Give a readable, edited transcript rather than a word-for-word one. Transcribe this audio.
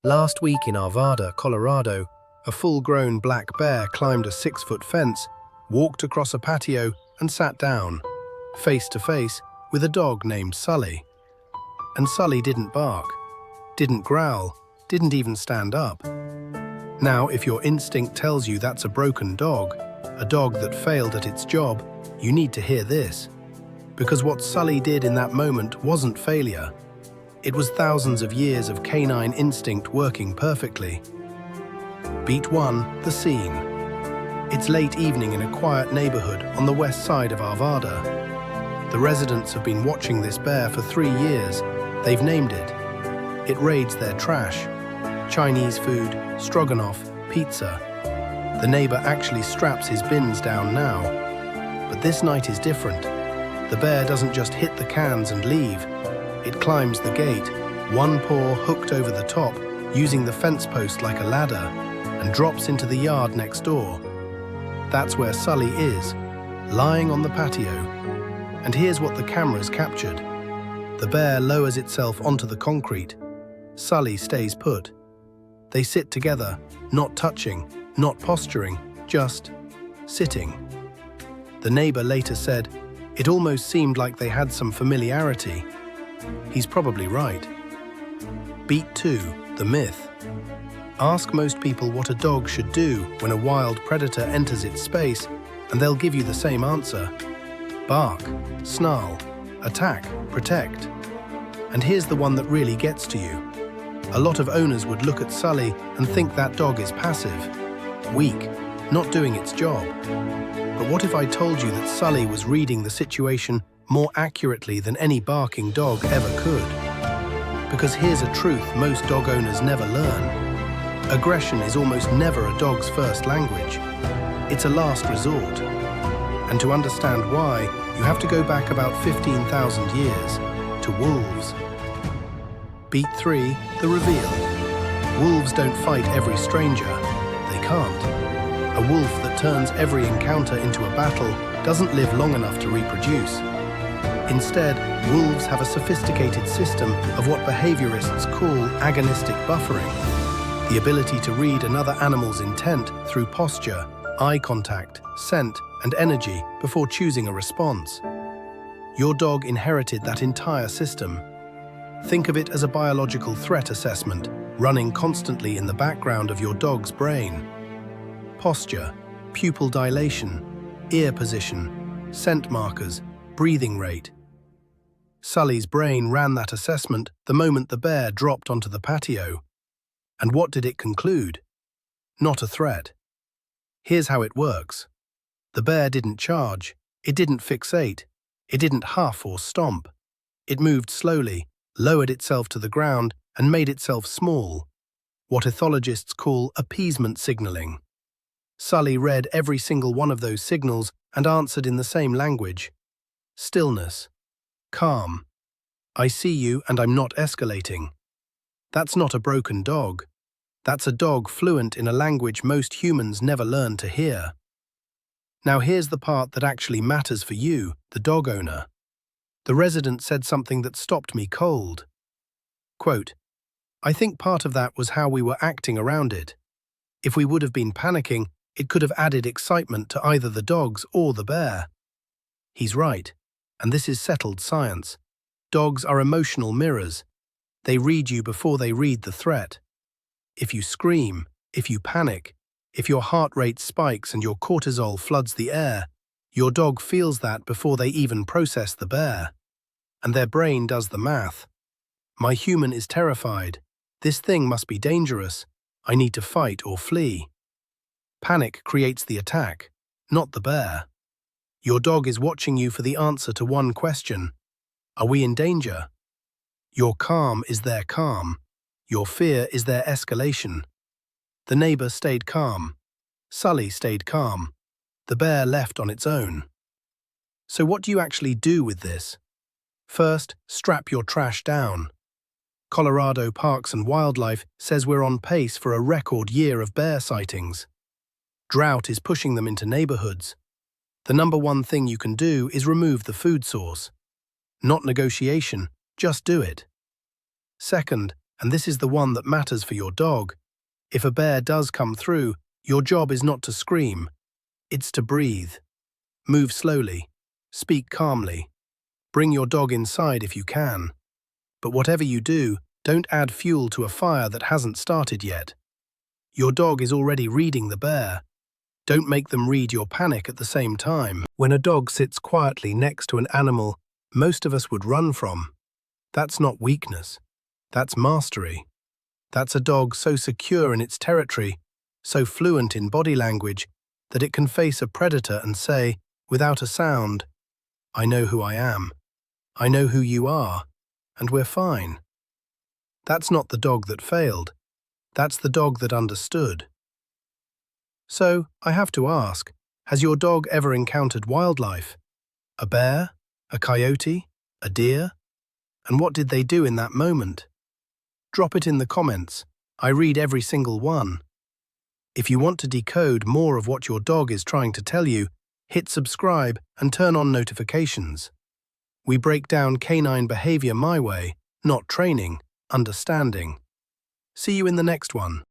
Last week in Arvada, Colorado, a full-grown black bear climbed a 6-foot fence, walked across a patio, and sat down, face to face with a dog named Sully. And Sully didn't bark, didn't growl, didn't even stand up. Now, if your instinct tells you that's a broken dog, a dog that failed at its job, you need to hear this. Because what Sully did in that moment wasn't failure. It was thousands of years of canine instinct working perfectly. Beat 1, the scene. It's late evening in a quiet neighborhood on the west side of Arvada. The residents have been watching this bear for 3 years. They've named it. It raids their trash. Chinese food, stroganoff, pizza. The neighbor actually straps his bins down now. But this night is different. The bear doesn't just hit the cans and leave. It climbs the gate, one paw hooked over the top, using the fence post like a ladder, and drops into the yard next door. That's where Sully is, lying on the patio. And here's what the cameras captured. The bear lowers itself onto the concrete. Sully stays put. They sit together, not touching, not posturing, just sitting. The neighbor later said, "It almost seemed like they had some familiarity." He's probably right. Beat 2, the myth. Ask most people what a dog should do when a wild predator enters its space, and they'll give you the same answer. Bark, snarl, attack, protect. And here's the one that really gets to you. A lot of owners would look at Sully and think that dog is passive, weak, not doing its job. But what if I told you that Sully was reading the situation more accurately than any barking dog ever could? Because here's a truth most dog owners never learn. Aggression is almost never a dog's first language. It's a last resort. And to understand why, you have to go back about 15,000 years, to wolves. Beat 3, the reveal. Wolves don't fight every stranger. They can't. A wolf that turns every encounter into a battle doesn't live long enough to reproduce. Instead, wolves have a sophisticated system of what behaviorists call agonistic buffering, the ability to read another animal's intent through posture, eye contact, scent, and energy before choosing a response. Your dog inherited that entire system. Think of it as a biological threat assessment running constantly in the background of your dog's brain. Posture, pupil dilation, ear position, scent markers, breathing rate. Sully's brain ran that assessment the moment the bear dropped onto the patio. And what did it conclude? Not a threat. Here's how it works. The bear didn't charge, it didn't fixate, it didn't huff or stomp. It moved slowly, lowered itself to the ground, and made itself small, what ethologists call appeasement signaling. Sully read every single one of those signals and answered in the same language. Stillness. Calm. I see you and I'm not escalating. That's not a broken dog. That's a dog fluent in a language most humans never learn to hear. Now here's the part that actually matters for you, the dog owner. The resident said something that stopped me cold. Quote, "I think part of that was how we were acting around it. If we would have been panicking, it could have added excitement to either the dogs or the bear." He's right, and this is settled science. Dogs are emotional mirrors. They read you before they read the threat. If you scream, if you panic, if your heart rate spikes and your cortisol floods the air, your dog feels that before they even process the bear. And their brain does the math. My human is terrified. This thing must be dangerous. I need to fight or flee. Panic creates the attack, not the bear. Your dog is watching you for the answer to one question. Are we in danger? Your calm is their calm. Your fear is their escalation. The neighbor stayed calm. Sully stayed calm. The bear left on its own. So what do you actually do with this? First, strap your trash down. Colorado Parks and Wildlife says we're on pace for a record year of bear sightings. Drought is pushing them into neighborhoods. The number one thing you can do is remove the food source. Not negotiation, just do it. Second, And this is the one that matters for your dog. If a bear does come through, your job is not to scream. It's to breathe. Move slowly. Speak calmly. Bring your dog inside if you can. But whatever you do, don't add fuel to a fire that hasn't started yet. Your dog is already reading the bear. Don't make them read your panic at the same time. When a dog sits quietly next to an animal most of us would run from, that's not weakness. That's mastery. That's a dog so secure in its territory, so fluent in body language, that it can face a predator and say, without a sound, "I know who I am. I know who you are, and we're fine." That's not the dog that failed. That's the dog that understood. So, I have to ask, has your dog ever encountered wildlife? A bear? A coyote? A deer? And what did they do in that moment? Drop it in the comments. I read every single one. If you want to decode more of what your dog is trying to tell you, hit subscribe and turn on notifications. We break down canine behavior my way, not training, understanding. See you in the next one.